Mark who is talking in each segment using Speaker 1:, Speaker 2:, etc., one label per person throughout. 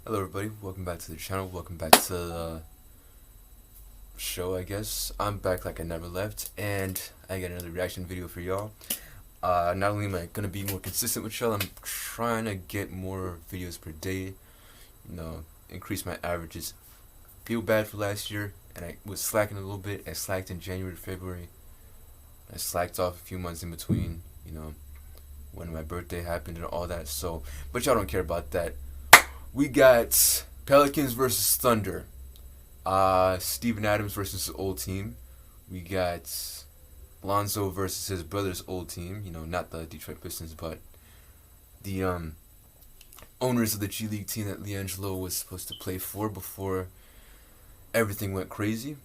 Speaker 1: Hello everybody, welcome back to the channel, welcome back to the show, I guess. I'm back like I never left, and I got another reaction video for y'all. Not only am I going to be more consistent with y'all, I'm trying to get more videos per day, increase my averages. Feel bad for last year, and I was slacking a little bit. I slacked in January, February. I slacked off a few months in between, when my birthday happened and all that, but y'all don't care about that. We got Pelicans versus Thunder. Steven Adams versus his old team. We got Lonzo versus his brother's old team. Not the Detroit Pistons, but the owners of the G League team that LiAngelo was supposed to play for before everything went crazy.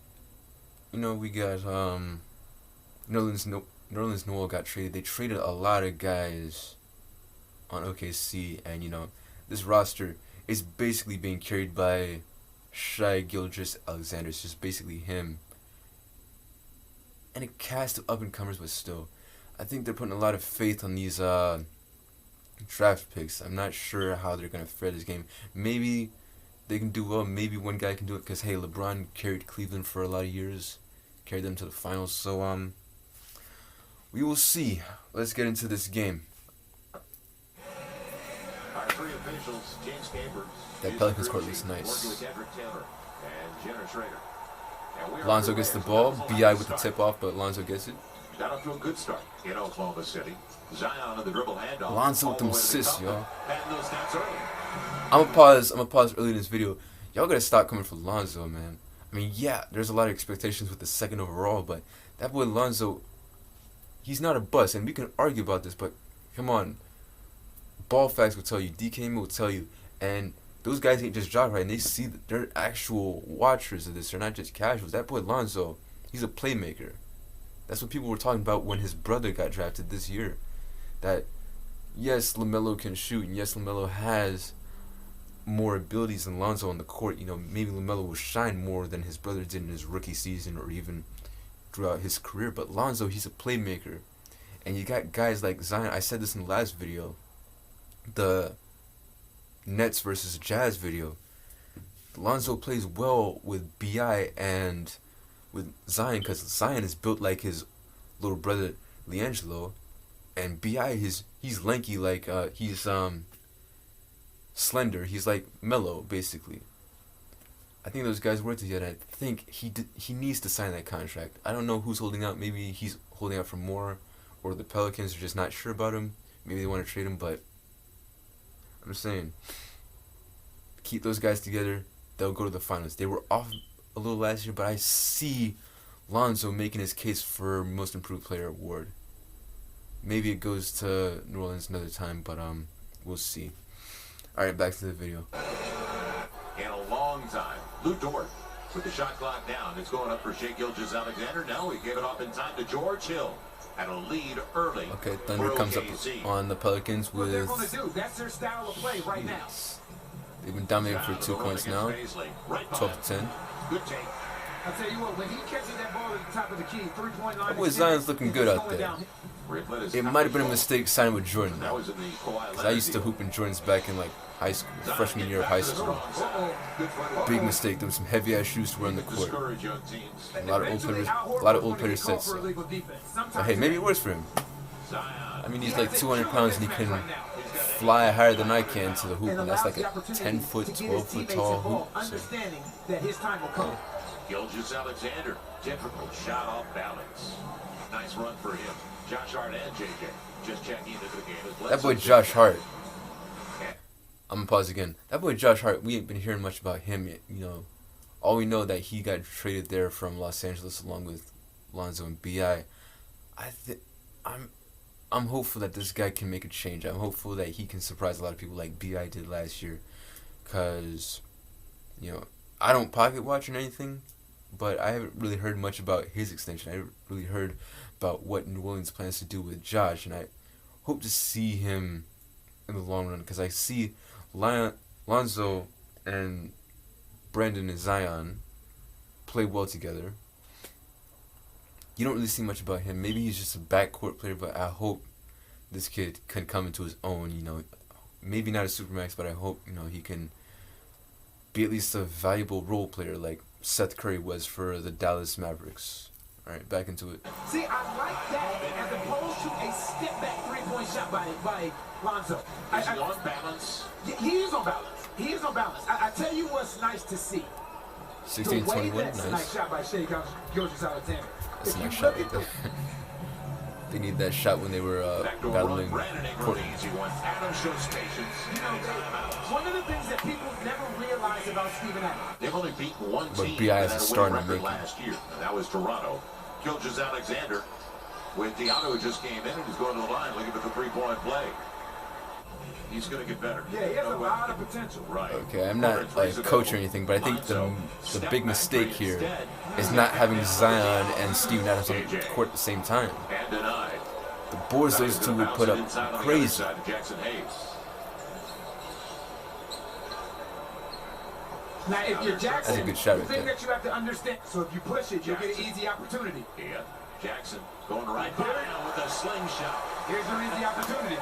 Speaker 1: We got Nerlens Noel got traded. They traded a lot of guys on OKC, and this roster is basically being carried by Shai Gilgeous-Alexander. It's just basically him and a cast of up-and-comers, but still, I think they're putting a lot of faith on these draft picks. I'm not sure how they're gonna fare this game. Maybe they can do well. Maybe one guy can do it because hey, LeBron carried Cleveland for a lot of years, carried them to the finals. So we will see. Let's get into this game. That Pelicans court looks nice. Lonzo gets the ball. B.I. with the tip-off, but Lonzo gets it.
Speaker 2: Got off to a good start in Oklahoma City. Zion on the dribble handoff.
Speaker 1: Lonzo with them assists, y'all. I'm gonna pause early in this video. Y'all gotta stop coming for Lonzo, man. I mean, yeah, there's a lot of expectations with the second overall, but that boy Lonzo, he's not a bust, and we can argue about this, but come on. Ball Facts will tell you, DK will tell you, and those guys ain't just job right, and they see that they're actual watchers of this. They're not just casuals. That boy Lonzo, he's a playmaker. That's what people were talking about when his brother got drafted this year. That yes, LaMelo can shoot, and yes, LaMelo has more abilities than Lonzo on the court. Maybe LaMelo will shine more than his brother did in his rookie season or even throughout his career. But Lonzo, he's a playmaker, and you got guys like Zion. I said this in the last video. The Nets versus Jazz video. Lonzo plays well with B.I. and with Zion because Zion is built like his little brother LiAngelo, and B.I. he's lanky, like he's slender. He's like Melo basically. I think those guys work together. I think he needs to sign that contract. I don't know who's holding out. Maybe he's holding out for more, or the Pelicans are just not sure about him. Maybe they want to trade him, but I'm saying, keep those guys together. They'll go to the finals. They were off a little last year, but I see Lonzo making his case for Most Improved Player award. Maybe it goes to New Orleans another time, but we'll see. All right, back to the video.
Speaker 2: In a long time, Lou Dort with the shot clock down. It's going up for Shai Gilgeous-Alexander. No, he gave it off in time to George Hill. Had a lead early.
Speaker 1: Okay, Thunder comes up on the Pelicans with.
Speaker 2: That's their style of play right now.
Speaker 1: They've been dominating for 2 points now. 12 to 10.
Speaker 2: Good take.
Speaker 3: I'll tell you what, when he catches that ball at the top of the key, 3-point line.
Speaker 1: That boy Zion's looking good out there. It might have been a mistake signing with Jordan, though. Because I used to hoop in Jordans back in like high school, freshman year of high school. Big mistake. There was some heavy ass shoes to wear on the court. A lot of old players said so. But hey, maybe it works for him. I mean, he's like 200 pounds and he can fly higher than I can to the hoop, and that's like a 10-foot, 12-foot tall hoop. So.
Speaker 2: Gilgeous-Alexander, typical shot off balance. Nice run for him. Josh Hart and JJ just checking into the game.
Speaker 1: That boy Josh Hart. I'm gonna pause again. That boy Josh Hart, we ain't been hearing much about him yet. All we know that he got traded there from Los Angeles along with Lonzo and B.I. I'm hopeful that this guy can make a change. I'm hopeful that he can surprise a lot of people like B.I. did last year. Cause, I don't pocket watch or anything, but I haven't really heard much about his extension. I haven't really heard about what New Orleans plans to do with Josh, and I hope to see him in the long run, because I see Lonzo and Brandon and Zion play well together. You don't really see much about him. Maybe he's just a backcourt player, but I hope this kid can come into his own. Maybe not a supermax, but I hope he can be at least a valuable role player like Seth Curry was for the Dallas Mavericks. All right, back into it.
Speaker 3: See, I like that as opposed to a step-back three-point shot by Lonzo.
Speaker 2: Is he on balance?
Speaker 3: He is on balance. He is on balance. I tell you what's nice to see.
Speaker 1: 16-21,
Speaker 3: That's a nice
Speaker 1: nice.
Speaker 3: shot by Shea Gilgeous-Alexander.
Speaker 1: That's a nice shot right there. They need that shot when they were battling Portland.
Speaker 2: Adam shows patience.
Speaker 3: You know, one of the things that people never realize about Steven Adams.
Speaker 2: They've only beaten one
Speaker 1: But
Speaker 2: team
Speaker 1: B.I.
Speaker 2: that
Speaker 1: is
Speaker 2: had a
Speaker 1: starting
Speaker 2: winning
Speaker 1: to
Speaker 2: record
Speaker 1: make it.
Speaker 2: last year, and that was Toronto. Gilgeous-Alexander with Diallo, who just came in and is going to the line looking for the three-point play. He's going to get better.
Speaker 3: Yeah, he has a lot of potential.
Speaker 2: Right.
Speaker 1: Okay, I'm not a coach or anything, but I think the big mistake here is not having Zion and Steven Adams on the court at the same time.
Speaker 2: And denied.
Speaker 1: The boards those two would put up crazy.
Speaker 2: Jackson Hayes.
Speaker 3: Now, if you're Jackson,
Speaker 1: That's a good shot
Speaker 3: the
Speaker 1: right
Speaker 3: thing
Speaker 1: there.
Speaker 3: that you have to understand, so if you push it, you'll get an easy opportunity.
Speaker 2: Yeah. Jackson going right down with a slingshot.
Speaker 3: Here's your easy opportunity.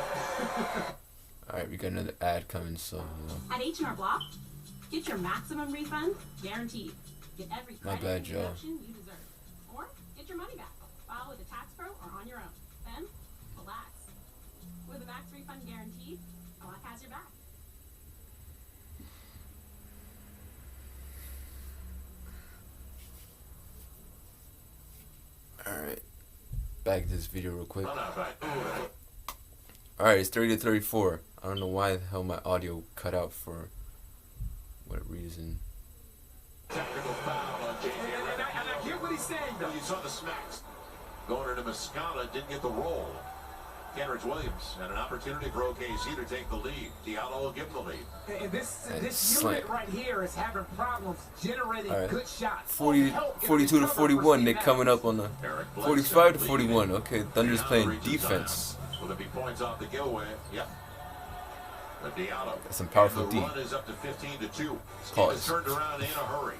Speaker 1: All right, we got another ad coming, so
Speaker 4: At H&R Block, get your maximum refund guaranteed. Get every
Speaker 1: Not
Speaker 4: credit
Speaker 1: bad,
Speaker 4: and
Speaker 1: Joe.
Speaker 4: deduction you deserve. Or get your money back. File with a tax pro or on your own. Then, relax. With a max refund guaranteed, Block has your back.
Speaker 1: all right, back to this video real quick.
Speaker 2: Run out back.
Speaker 1: All right, it's 30-34. I don't know why the hell my audio cut out for what reason.
Speaker 2: Technical foul on J.J.
Speaker 3: And I get what he's saying, though.
Speaker 2: You saw the smacks. Going into Muscala, didn't get the roll. Kenrich Williams had an opportunity for OKC to take the lead. Diallo will give them the lead.
Speaker 3: And this
Speaker 1: slant.
Speaker 3: unit right here is having problems generating
Speaker 1: All right.
Speaker 3: good shots.
Speaker 1: 42 to 41. They're coming up on the
Speaker 2: Eric
Speaker 1: 45 to
Speaker 2: Bledsoe
Speaker 1: 41.
Speaker 2: leading.
Speaker 1: Okay, Thunder's playing
Speaker 2: Reaches
Speaker 1: defense.
Speaker 2: Zion. Will there be points off the giveaway? Yep. But Diallo.
Speaker 1: That's some powerful
Speaker 2: and the
Speaker 1: D.
Speaker 2: run is up to 15 to 2.
Speaker 1: Pause.
Speaker 2: Stevens turned around in a hurry.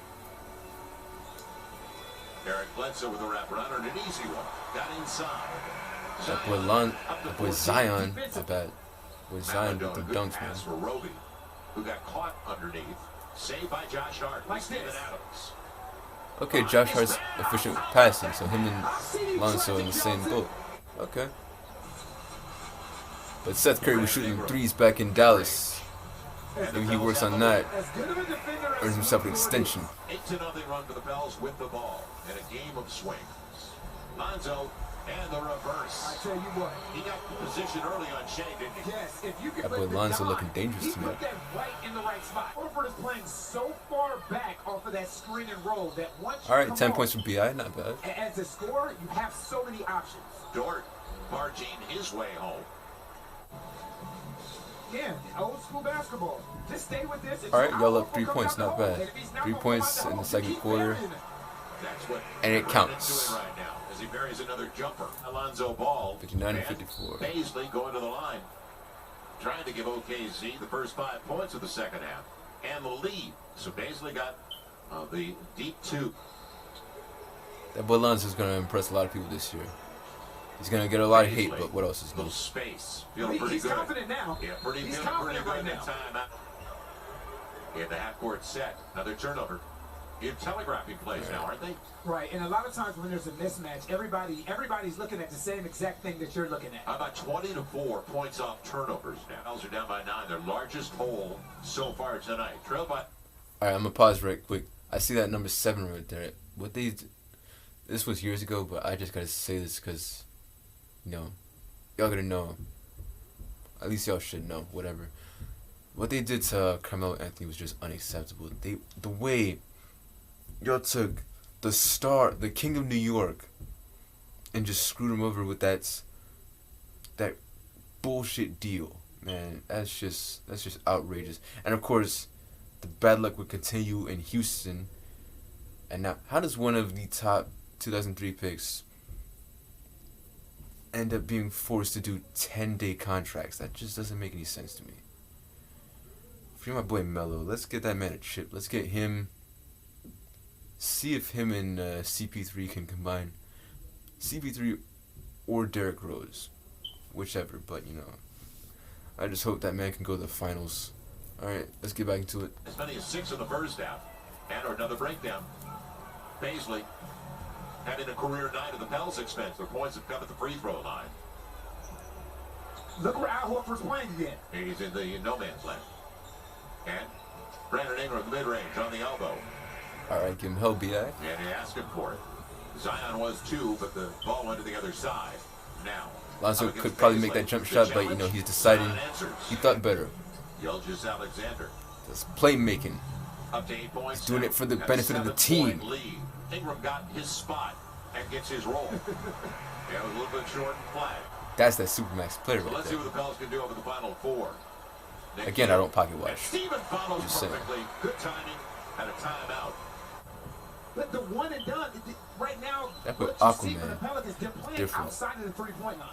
Speaker 2: Eric Bledsoe with a wraparound and an easy one. Got inside.
Speaker 1: That boy that boy Zion, I bet. Boy Zion with the
Speaker 2: Good
Speaker 1: dunks, man.
Speaker 2: pass for Roby, who got caught underneath. Saved by Josh Hart.
Speaker 3: Like
Speaker 2: Steven
Speaker 3: this.
Speaker 2: Adams.
Speaker 1: Okay, Josh Hart's efficient with passing, so him and Lonzo in the same boat. Okay. But Seth Curry was shooting threes back in Dallas. Maybe he works on that. Earns himself an extension.
Speaker 2: 8-0 run for the Pels with the ball in a game of swings. Lonzo and the reverse.
Speaker 3: I tell you what.
Speaker 2: He got the position early on Shea, didn't he?
Speaker 3: Yes, if you can
Speaker 1: That
Speaker 3: let
Speaker 1: boy
Speaker 3: the
Speaker 1: Lonzo
Speaker 3: dime,
Speaker 1: looking dangerous
Speaker 3: he
Speaker 1: to me.
Speaker 3: put that right in the right spot. Horford is playing so far back off of that screen and roll that once you
Speaker 1: All right,
Speaker 3: come
Speaker 1: 10
Speaker 3: off,
Speaker 1: points from BI, not bad.
Speaker 3: as a scorer, you have so many options.
Speaker 2: Dort barging his way home.
Speaker 3: Again, old school basketball. Just stay with this.
Speaker 1: All right, y'all up 3 points, not bad. 3 points in the second quarter.
Speaker 2: That's what
Speaker 1: And it
Speaker 2: Everett
Speaker 1: counts.
Speaker 2: is doing right now as he buries another jumper. Alonzo Ball.
Speaker 1: 59 and
Speaker 2: and
Speaker 1: 54.
Speaker 2: Paisley going to the line. Trying to give OKC the first 5 points of the second half. And the lead. So Paisley got the deep two.
Speaker 1: That boy Lonzo's going to impress a lot of people this year. He's going to get a lot of hate,
Speaker 2: Paisley,
Speaker 1: but what else is
Speaker 2: little
Speaker 1: new?
Speaker 2: space. Feeling pretty
Speaker 3: He's
Speaker 2: good.
Speaker 3: confident now.
Speaker 2: Yeah, pretty
Speaker 3: He's
Speaker 2: good.
Speaker 3: confident
Speaker 2: Pretty
Speaker 3: right
Speaker 2: good
Speaker 3: now.
Speaker 2: Timeout. In the half-court set. Another turnover. You're telegraphing plays now, aren't they?
Speaker 3: Right, and a lot of times when there's a mismatch, everybody's looking at the same exact thing that you're looking at.
Speaker 2: How about 20 to 4 points off turnovers now? Pels are down by 9. Their largest hole so far tonight. Trail by.
Speaker 1: All right, I'm going to pause right quick. I see that number 7 right there. This was years ago, but I just got to say this because, y'all got to know. At least y'all should know, whatever. What they did to Carmelo Anthony was just unacceptable. The way y'all took the star, the king of New York, and just screwed him over with that bullshit deal, man. That's just outrageous. And of course, the bad luck would continue in Houston. And now, how does one of the top 2003 picks end up being forced to do 10-day contracts? That just doesn't make any sense to me. Free my boy Melo. Let's get that man a chip. Let's get him. See if him and CP3 can combine. CP3 or Derrick Rose. Whichever, but I just hope that man can go to the finals All right, let's get back into it.
Speaker 2: As many as 6 in the first half. And another breakdown. Paisley having a career night at the Pels' expense. Their points have come at the free throw line.
Speaker 3: Look where Al Horford's playing again.
Speaker 2: He's in the no man's land. And Brandon Ingram mid-range on the elbow.
Speaker 1: All right, give him help, BI.
Speaker 2: And he asked him for it. Zion was 2, but the ball went to the other side. Now,
Speaker 1: Lonzo could probably make that jump shot, but you know he's deciding. He thought better.
Speaker 2: Gilgeous Alexander.
Speaker 1: That's playmaking.
Speaker 2: Up to 8 points.
Speaker 1: He's doing it for the
Speaker 2: Got a
Speaker 1: benefit of the team.
Speaker 2: 7-point lead. Ingram got his spot and gets his roll. Yeah, it was a little bit short and flat.
Speaker 1: That's that Supermax player
Speaker 2: So
Speaker 1: right
Speaker 2: let's see
Speaker 1: there.
Speaker 2: what the Pels can do over the final 4. Nick
Speaker 1: Again, I don't pocket watch.
Speaker 2: And Steven follows
Speaker 1: Just saying.
Speaker 2: perfectly. Good timing and a timeout.
Speaker 3: But the one and done, right now,
Speaker 1: That
Speaker 3: what
Speaker 1: put
Speaker 3: you see from the
Speaker 1: Aquaman
Speaker 3: Pelicans, they're playing
Speaker 1: different.
Speaker 3: outside of the three-point line.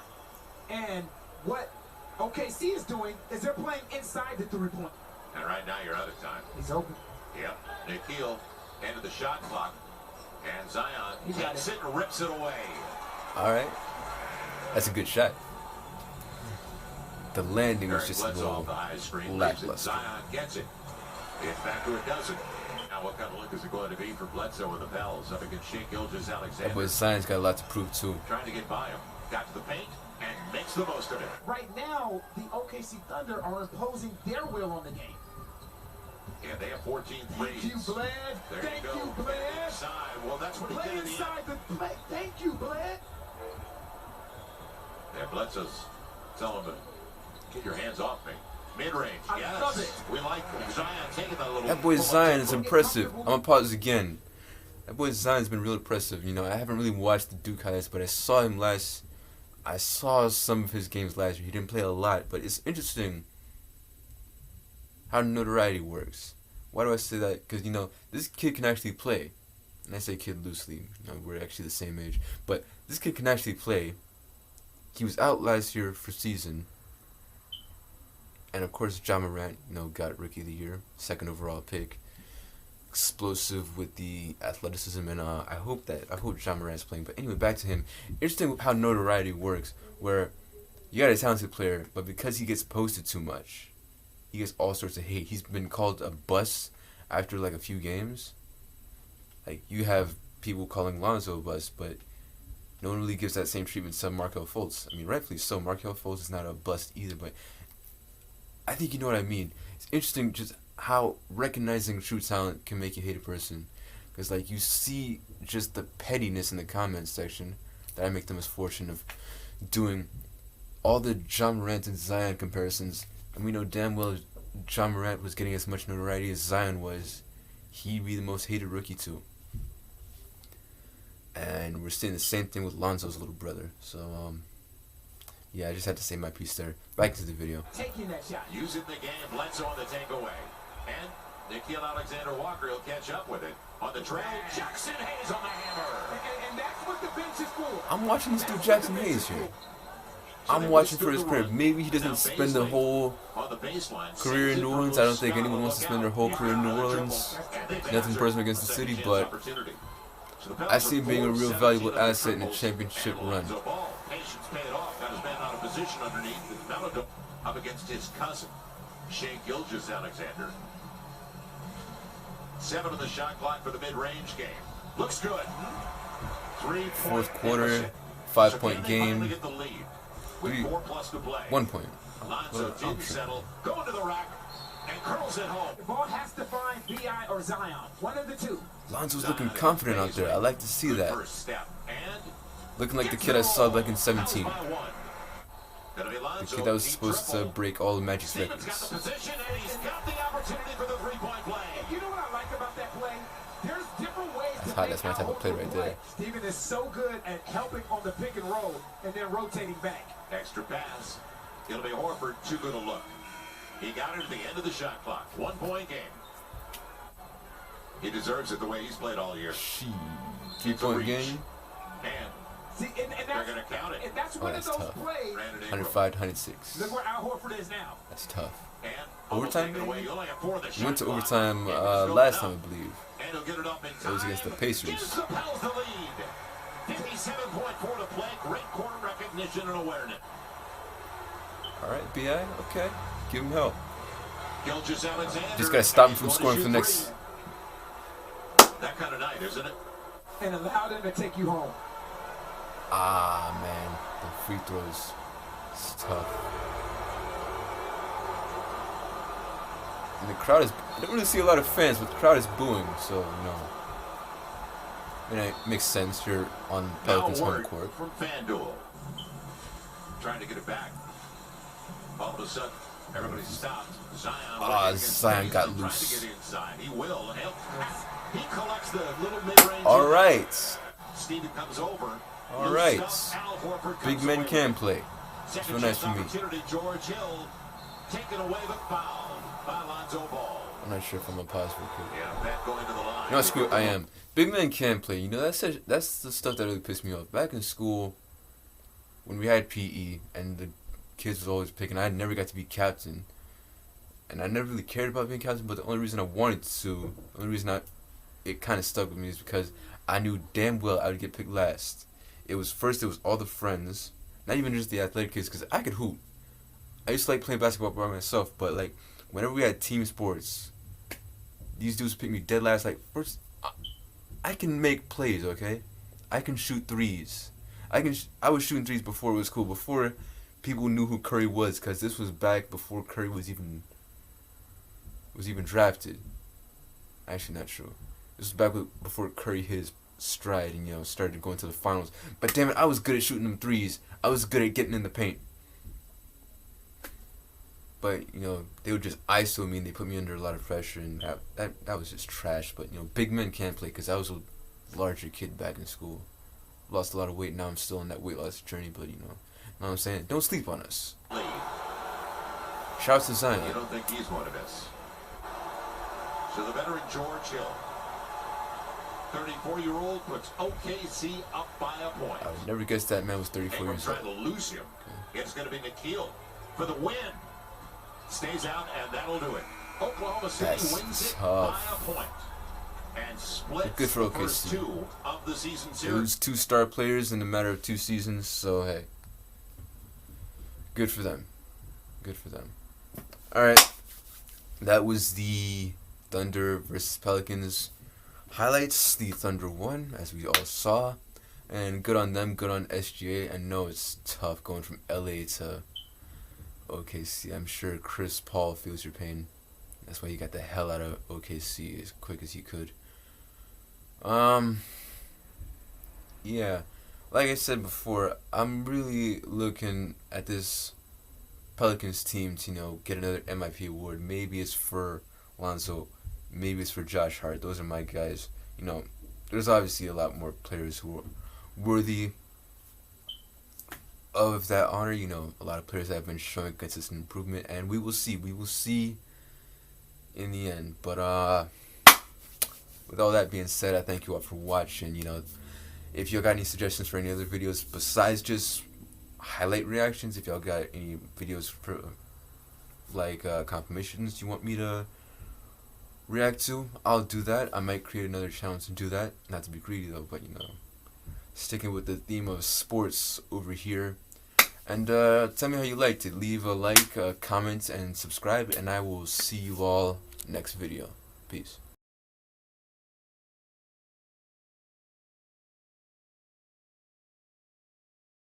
Speaker 3: And what OKC is doing is they're playing inside the three-point.
Speaker 2: And right now you're out of time.
Speaker 3: He's open.
Speaker 2: Yep. Nikhil ended the shot clock. And Zion
Speaker 3: He got
Speaker 2: takes
Speaker 3: it.
Speaker 2: it and rips it away.
Speaker 1: All right, that's a good shot. The landing was
Speaker 2: Eric
Speaker 1: just a
Speaker 2: Bledsoe
Speaker 1: little
Speaker 2: off the high screen. Leaves it.
Speaker 1: lackluster.
Speaker 2: Zion gets it. It's back to a dozen. Now what kind of look is it going to be for Bledsoe and the Pels up against Shea Gilgeous
Speaker 1: That
Speaker 2: Alexander?
Speaker 1: boy Zion's got a lot to prove too.
Speaker 2: Trying to get by him. Got to the paint and makes the most of it.
Speaker 3: Right now, the OKC Thunder are imposing their will on the game.
Speaker 2: And they have 14
Speaker 3: Thank
Speaker 2: threes.
Speaker 3: you, Bled.
Speaker 2: There
Speaker 3: Thank
Speaker 2: you go.
Speaker 3: you, Bled.
Speaker 2: Inside. Well, that's what he
Speaker 3: Play
Speaker 2: did in the end.
Speaker 3: inside the play. Thank you, Bled.
Speaker 2: Yeah, Bledsoe's telling him to get your hands off me. Mid-range,
Speaker 3: I
Speaker 2: yes.
Speaker 3: love it.
Speaker 2: We like Zion taking that little...
Speaker 1: That boy Zion is impressive. I'm gonna pause again. That boy Zion's been real impressive. You know, I haven't really watched the Duke highlights, but I saw him last. I saw some of his games last year. He didn't play a lot, but it's interesting how notoriety works. Why do I say that? Because, you know, this kid can actually play. And I say kid loosely. You know, we're actually the same age. But this kid can actually play. He was out last year for season. And, of course, Ja Morant, you know, got Rookie of the Year. 2nd overall pick. Explosive with the athleticism. And I hope Ja Morant's playing. But anyway, back to him. Interesting how notoriety works. Where you got a talented player, but because he gets posted too much, he gets all sorts of hate. He's been called a bust after like a few games. Like you have people calling Lonzo a bust, but no one really gives that same treatment to Markelle Fultz. I mean, rightfully so. Markelle Fultz is not a bust either, but I think you know what I mean. It's interesting just how recognizing true talent can make you hate a person. Because like you see just the pettiness in the comments section that I make the misfortune of doing all the Ja Morant and Zion comparisons. And we know damn well if Ja Morant was getting as much notoriety as Zion was, he'd be the most hated rookie too. And we're seeing the same thing with Lonzo's little brother. So, yeah, I just had to say my piece there. Back to the video.
Speaker 3: Taking that shot.
Speaker 2: Using the game, Bledsoe on the takeaway. And Nikhil Alexander-Walker will catch up with it. On the trail, Jackson Hayes on the hammer.
Speaker 3: And that's what the bench is for.
Speaker 1: I'm watching this dude Jackson Hayes here. I'm watching for his career. Maybe he doesn't spend the whole
Speaker 2: On the baseline,
Speaker 1: career in New Orleans. I don't think anyone wants to spend their whole career in New Orleans. Nothing personal against the city, but I see him being a real valuable asset in a championship run.
Speaker 2: Patience paid off. Got his man out of position underneath. And Melado up against his cousin, Shea Gilgeous Alexander. 7 on the shot clock for the mid-range game. Looks good. 3-point
Speaker 1: Fourth quarter,
Speaker 2: deficit.
Speaker 1: 5-point
Speaker 2: So can they finally
Speaker 1: game.
Speaker 2: get the lead with 4+ to play.
Speaker 1: 1 point.
Speaker 2: Lonzo didn't settle. Going to the rack and curls it home.
Speaker 3: The ball has to find B.I. or Zion. One of the two.
Speaker 1: Lonzo's looking confident out there. I like to see
Speaker 2: Good
Speaker 1: that.
Speaker 2: first step. And
Speaker 1: Looking like the kid I saw back in 17.
Speaker 2: Pels by 1. Gonna be
Speaker 1: The
Speaker 2: Lonzo.
Speaker 1: kid that was
Speaker 2: Deep
Speaker 1: supposed to
Speaker 2: triple.
Speaker 1: break all the Magic's
Speaker 2: Stevens got the
Speaker 1: records.
Speaker 2: position and he's got the opportunity for the 3-point play.
Speaker 3: You know what I like about that play? There's different ways
Speaker 1: That's
Speaker 3: to
Speaker 1: hot.
Speaker 3: make
Speaker 1: That's my type of play
Speaker 3: Al Horford
Speaker 1: right there.
Speaker 3: play. Steven is so good at helping on the pick and roll and then rotating back.
Speaker 2: Extra pass. It'll be Horford. Too good a look. He got it at the end of the shot clock. 1-point game. He deserves it the way he's played all year.
Speaker 1: She.
Speaker 2: It's a
Speaker 1: 3-point
Speaker 2: reach.
Speaker 1: game.
Speaker 2: And
Speaker 3: See, and
Speaker 2: they're
Speaker 3: that's,
Speaker 2: going to count it.
Speaker 3: and that's
Speaker 1: Oh,
Speaker 3: one
Speaker 1: that's
Speaker 3: of those
Speaker 1: tough.
Speaker 3: plays.
Speaker 2: Brandon Ingram.
Speaker 1: 105, 106.
Speaker 3: Look where Al Horford is now.
Speaker 1: That's tough.
Speaker 2: And
Speaker 1: Overtime,
Speaker 2: taken away.
Speaker 1: maybe?
Speaker 2: You only have 4 in the
Speaker 1: We went to
Speaker 2: shot clock.
Speaker 1: overtime
Speaker 2: And he's going
Speaker 1: last
Speaker 2: up.
Speaker 1: time, I believe.
Speaker 2: And he'll get it up in
Speaker 1: It was against the
Speaker 2: time.
Speaker 1: Pacers.
Speaker 2: Gives the Pels the lead. 57.4 to play. Great court recognition and awareness.
Speaker 1: All right, B.I. Okay. Give him help.
Speaker 2: Gilgeous-Alexander.
Speaker 1: Just gotta stop him
Speaker 2: And
Speaker 1: from
Speaker 2: he's
Speaker 1: scoring
Speaker 2: going
Speaker 1: for
Speaker 2: to
Speaker 1: the
Speaker 2: shoot
Speaker 1: next.
Speaker 2: three. That kind of night, isn't it?
Speaker 3: And allow them to take you home.
Speaker 1: Ah, man, the free throws, it's tough. And the crowd is, I don't really see a lot of fans, but the crowd is booing, so, you know. And it makes sense, you're on Pelicans
Speaker 2: Now
Speaker 1: home
Speaker 2: word
Speaker 1: court.
Speaker 2: from FanDuel. Trying to get it back. All of a sudden, everybody stopped. Zion.
Speaker 1: Zion got
Speaker 2: Trying
Speaker 1: loose.
Speaker 2: to get inside. He will. He collects the little mid-range.
Speaker 1: All right.
Speaker 2: Steven comes over.
Speaker 1: All right. Big men can play.
Speaker 2: Second
Speaker 1: So nice
Speaker 2: chance
Speaker 1: for me.
Speaker 2: opportunity. George Hill taken away the foul by Lonzo Ball.
Speaker 1: I'm not sure if I'm a positive kid.
Speaker 2: Yeah, that going to the line.
Speaker 1: You know, screw it, I am. Big men can play. You know, that's the stuff that really pissed me off. Back in school, when we had PE and the kids was always picking, I never got to be captain. And I never really cared about being captain, but the only reason I wanted to, the only reason it kind of stuck with me is because I knew damn well I would get picked last. It was all the friends, not even just the athletic kids, because I could hoop. I used to like playing basketball by myself, but like whenever we had team sports, these dudes picked me dead last. Like, first, I can make plays, okay? I can shoot threes. I was shooting threes before it was cool, before people knew who Curry was, because this was back before Curry was even drafted. Actually, not true. This was back before Curry hit his stride and, you know, started going to the finals. But damn it, I was good at shooting them threes. I was good at getting in the paint. But, you know, they would just ISO me and they put me under a lot of pressure, and that was just trash. But, you know, big men can't play because I was a larger kid back in school. Lost a lot of weight. Now I'm still on that weight loss journey, but, you know what I'm saying? Don't sleep on us. Shout out to Zion.
Speaker 2: You don't think he's one of us. So the veteran George Hill, 34-year-old, puts OKC up by a point.
Speaker 1: I would never guess that man was 34
Speaker 2: Ingram
Speaker 1: years old.
Speaker 2: trying to lose him. It's going to be Nikhil for the win. Stays out, and that'll do it. Oklahoma City
Speaker 1: That's
Speaker 2: wins it
Speaker 1: tough.
Speaker 2: by a point. And splits
Speaker 1: Good for
Speaker 2: the first
Speaker 1: OKC.
Speaker 2: two of the season
Speaker 1: They
Speaker 2: series.
Speaker 1: lose 2 star players in a matter of 2 seasons, so hey. Good for them. Good for them. Alright. That was the Thunder versus Pelicans highlights. The Thunder won, as we all saw. And good on them, good on SGA. I know it's tough going from LA to OKC. I'm sure Chris Paul feels your pain. That's why he got the hell out of OKC as quick as he could. Yeah, like I said before, I'm really looking at this Pelicans team to, you know, get another MIP award. Maybe it's for Lonzo, maybe it's for Josh Hart. Those are my guys. You know, there's obviously a lot more players who are worthy of that honor. You know, a lot of players that have been showing consistent improvement, and we will see. We will see in the end. But with all that being said, I thank you all for watching. You know, if y'all got any suggestions for any other videos besides just highlight reactions, if y'all got any videos for like confirmations you want me to react to, I'll do that. I might create another channel to do that. Not to be greedy though, but you know, sticking with the theme of sports over here. And tell me how you liked it. Leave a like, comment, and subscribe, and I will see you all next video. Peace.